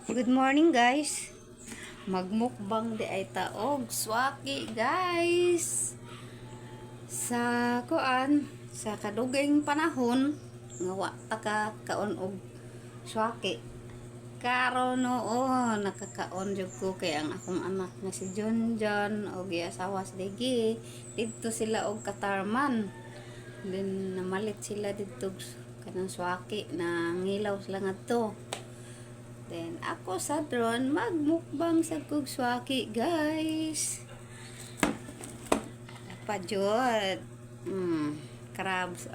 Good morning guys. Magmukbang di ay taog swaki guys. Sa kuan sa kadugayng panahon nga wa ta ka kaon og swaki. Karon noon nakakaon jud ko kay ang akong anak nga si John John og asawa si Digi didto sila og katarman. Then namalit sila didto kanang swaki na ngilaw sila ngadto. Then, ako sa drone, magmukbang sa kugswaki, guys. Pajod. Crabs,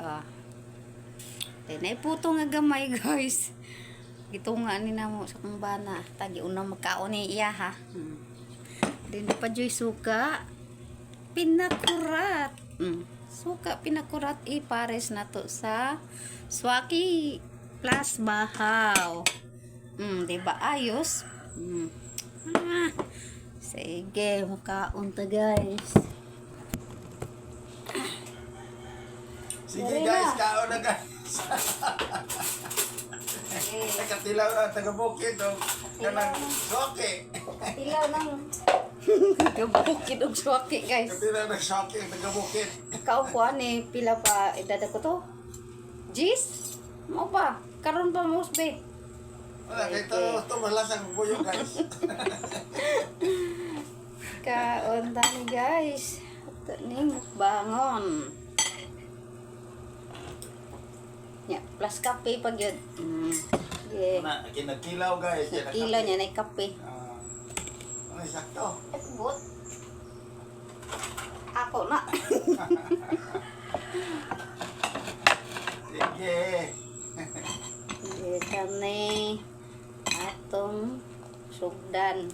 Then, ay puto nga gamay, guys. Gitunga ni namo sa kang bana. Tagi unang magkaon ni iya, ha. Then, pajoy suka. Pinakurat. Suka, pinakurat. Ipares na to sa swaki plus bahaw. Diba ayos? Sige, makaon ta guys. Sige guys, kaon na guys. Nakatilaw na taga-bukid o kanang soke. Tilaw nang taga-bukid og swaki guys. Katilaw na soke taga-bukid. Kaupuan ni pila pa idada ko to. Jis? Mo pa? Karon pa mo usbe. Wala, kaya ito malasang buyo guys. Kaon tani guys. Ito ni mukbangon. Ya, plus kape pag yun. Yeah. Kinagkilaw guys. Kilaw niya na kape. Ano sakto? Ekbot. Ako na. Sige. Ito ni atong sugdan.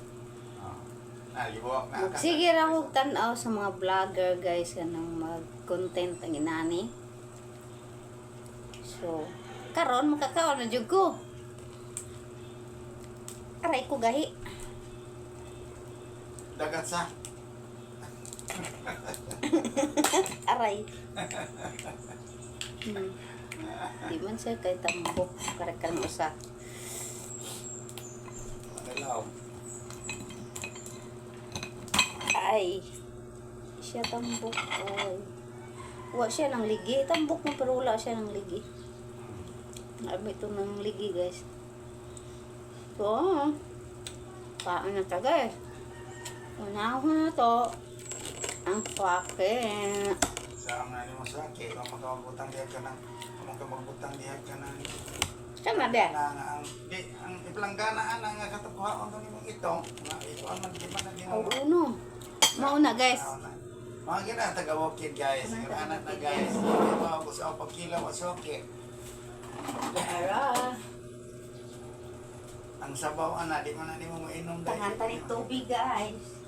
Libuak na. Sige ra og tan-aw sa mga vlogger guys kanang mag-content ang inani. So, karon makakaon na jud ko. Aray ko gahi. Dagat sa. Aray. Di man siya kay tambok karakang usa. Malaw. Ay. Siya tambok. Ay. Wa siya nang ligi. Tambok mo pero wala siya nang ligi. Abi ito nang ligi guys. So, paano na ta guys? Unahon na to. Ang swake. Sa nga ni mo sake, kung makabutang diha ka ng magbutang diha ka ng Sama ba? ang iplanggana ana nga katukuhaon to nimong itong nga ituan man di man na Ang nimo. uno. Mauna guys. Mga gina taga-walk-in guys. Yung anak na guys. Ito ako sa pagkilaw at soke. Ara. Ang sabaw ana, di man na di mo mainom dahil. Tangan tani tubig guys.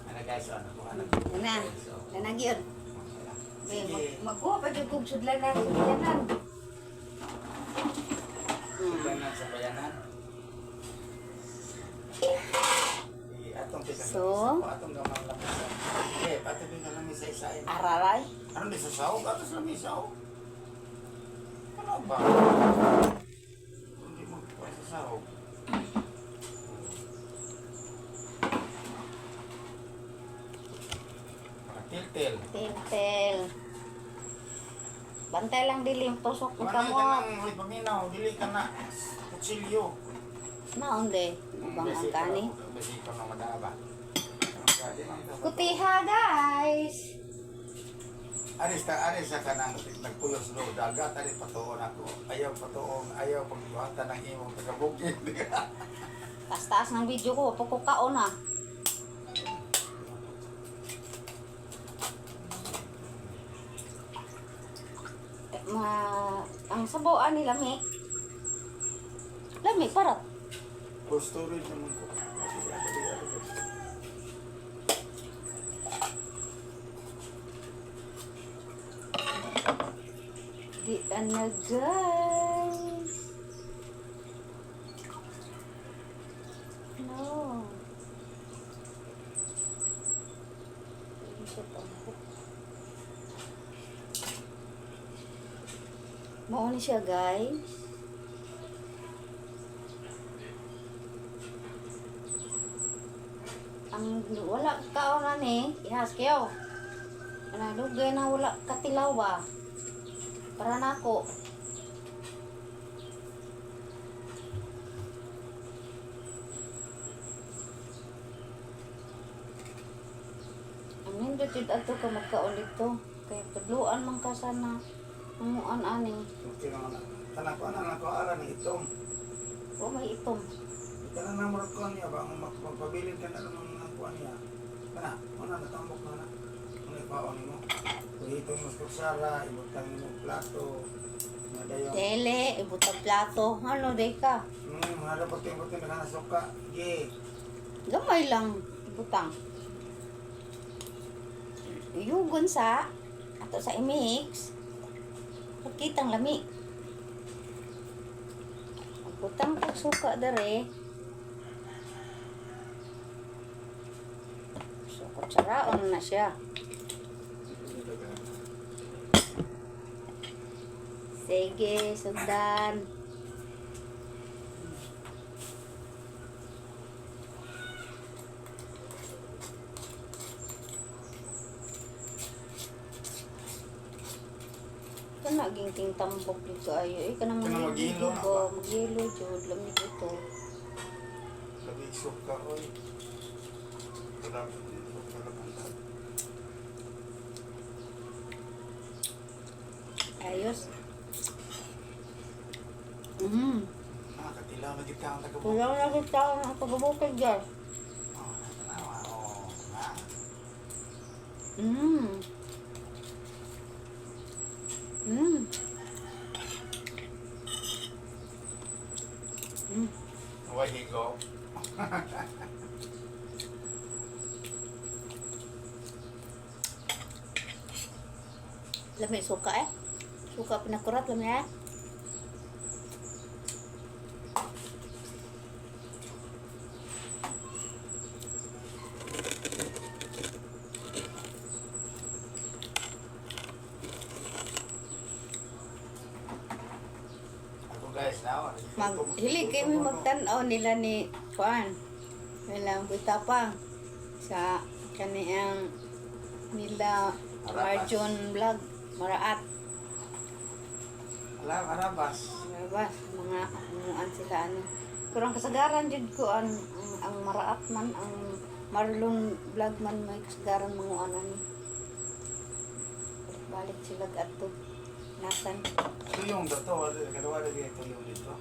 Ano guys, ano kung ano. Na. Nanag yun. Sige. Magkuha pa dyan kung sudlan na sudlanan. Sugdanan sa bayanan. Atong pisang So? atong gamang lamisan. Okay, patubig na lang isa-isain. Araray. Ano di sa sahog? Atos lang yung sahog. Ano ba? Hindi mo pa sa sahog. Tiltil. Tintel. Bantay lang dilim. Tusok ng Ano ka kamot. nang paminaw? Dili ka na. Kutsilyo. Naon de. Bang ang kani. Besito na madaba. Kutiha guys. Aris sa kanang nagpuyos do dagat ari patuon ako. Ayaw pagbuhatan ng imong taga-bukid. Taas-taas ng video ko. Pagkukaon na. Ang sabaw ni lami. Lami parat. Cold storage naman ko. Di na guys. Mao ni siya guys. Ang wala ka na ni, ihas kayo. Ana dugay na wala katilaw ba? Para nako. Amin jud ato ka magkaon dito. Kay padluan man ka sana. Amuan ani. Tanang ko na ko ara ni itong. O may itom. Kana na mo ko niya ba ang magpabilin ka na lang ng kuan niya. Kana, una natambok na na. Ano ipaon mo? Dito mo sa kutsara, ibutang mo plato. Madayon. Dele, ibutang plato. Ano day ka? Halo pati-pati na kana suka. Ye. Gamay lang ibutang. Yugon sa ato sa imix. Pagkitang lami. Butang kog suka dere. So kutsaraon na siya. Sige, sugdan. Kana ginting tambok dito ayo kana Kana maghilo na ba? maghilo jud lamig ito. Labi suka oy. Kada suka lang. Ayos. Katilaw na gid ka ang taga. Kulang na kita ang pagbukid dyan. Tanawa oh. Ha. Mm. Mm. Mm. Why he go? Lamig suka eh. Suka pinakurat lamig eh. Ako guys now. Hili kami magtanaw nila ni Juan. Nilang Bitapang sa kaniyang nila Marjon Vlog Maraat. Alam arabas. Diba? Mga anuan sila ano. Pero ang kasagaran jud ko ang Maraat man ang Marlon Vlog man may kasagaran mga ano ni. Balik sila adto. Nasan? Tuyong daw to, kadawa na dito tuyong dito.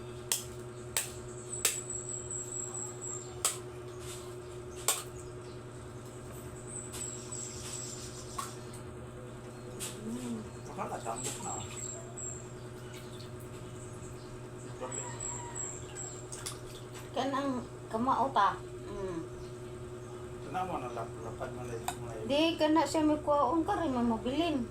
Baka natambok na. Kanang kamao ta. Tanaw mo na lapad mo na yung mga Di kana siya may kuwaon ka rin may mabilin.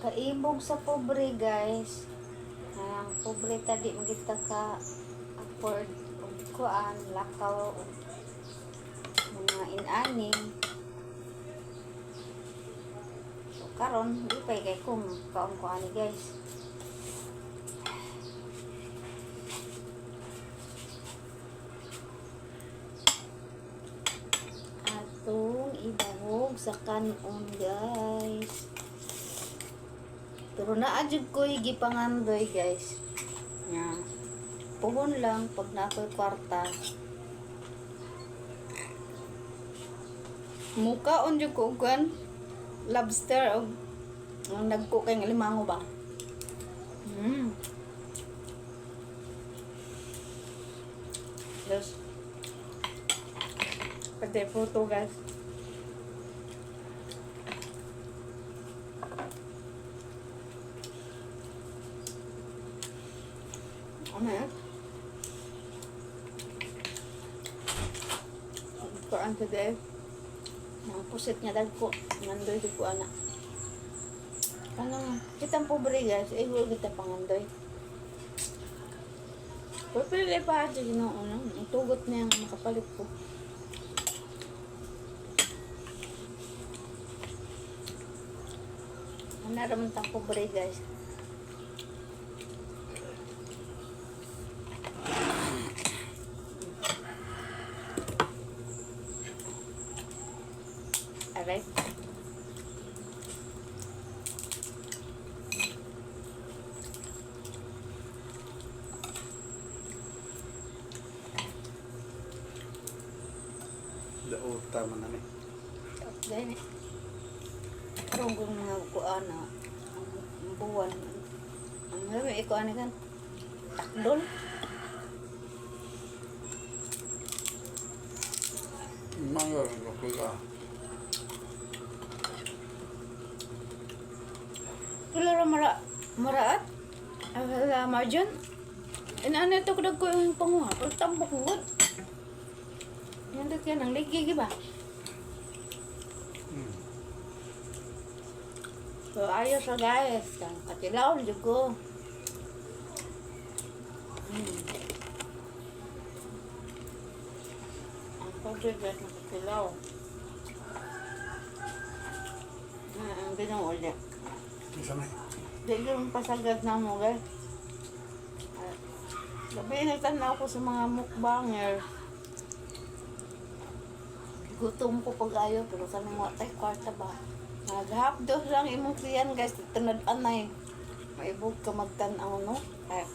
Kaibog sa pobre guys. Ang pobre tadi magita ka afford og kuan lakaw og mga inani. So karon di pa kay kung kaon ko ani guys. Atong ibahog sa kanon guys. Pero naadjud ko gipangandoy guys. Nya. Puhon lang pag nakoy kwarta. Mukaon jud ko kan lobster og ang nagko kay limango ba. Yes. Pwede photo guys. Ano yan? Kuan today. Mga pusit nga dagko. Nandoy di ko anak. Ano, kitang pobre guys. Ihul kita pangandoy. Pero pili pa ito ginoon. Ang tugot niya ang makapalit ko. Naraman tang pobre guys. Aray. Tama na ni. Dahil karong kong mga kuan na ang buwan. Ang labi ikuan kan. Takdol. Mangga okay ka. Kularo maraat. Ala marjan. Ano ito ko ko yung panguha. Pero tambok ngod. Yan dito yan ang ligi ba? So ayos sa guys. Katilaw dito ko. Ang pagdagat na katilaw. Ang binuol niya. Isa na. Dili yung pasagad na mo guys. Gabi nagtanaw ko sa mga mukbanger. Gutom ko pag-ayo pero kanang watay kwarta ba. Naghapdos lang imong siyan guys. Tunod anay. Maibog ka magtanaw no. Ay,